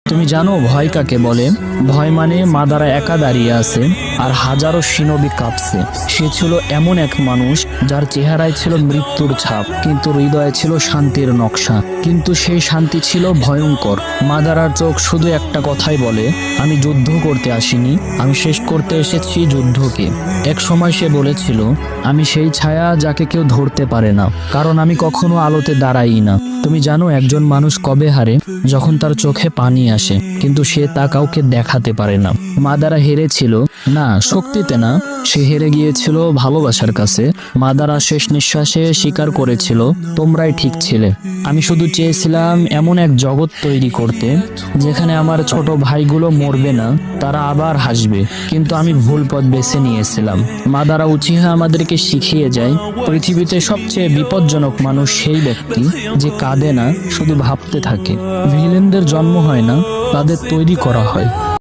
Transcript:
তুমি জানো ভয় কাকে বলে? ভয় মানে মাদারা একা দাঁড়িয়ে আছে আর হাজারো সিনবি কাঁপছে। সে ছিল এমন এক মানুষ যার চেহারায় ছিল মৃত্যুর ছাপ, কিন্তু হৃদয়ে ছিল শান্তির নকশা। কিন্তু সেই শান্তি ছিল ভয়ঙ্কর। মাদারার চোখ শুধু একটা কথাই বলে, আমি যুদ্ধ করতে আসিনি, আমি শেষ করতে এসেছি যুদ্ধকে। এক সময় সে বলেছিল, আমি সেই ছায়া যাকে কেউ ধরতে পারে না, কারণ আমি কখনো আলোতে দাঁড়াই না। তুমি জানো একজন মানুষ কবে হারে? যখন তার চোখে পানি আসে, কিন্তু সে তা কাউকে দেখাতে পারে না। মাদারা হেরেছিল না শক্তিতে না, সে হেরে গিয়েছিল ভালোবাসার কাছে। মাদারা শেষ নিঃশ্বাসে স্বীকার করেছিল, তোমরাই ঠিক ছিলে। আমি শুধু চেয়েছিলাম এমন এক জগৎ তৈরি করতে যেখানে আমার ছোট ভাইগুলো মরবে না, তারা আবার হাসবে। কিন্তু আমি ভুল পথ বেছে নিয়েছিলাম। মাদারা উচিহা আমাদেরকে শিখিয়ে যায়, পৃথিবীতে সবচেয়ে বিপজ্জনক মানুষ সেই ব্যক্তি যে কাঁদে না, শুধু ভাবতে থাকে। ভিলেনদের জন্ম হয় না, তাদের তৈরি করা হয়।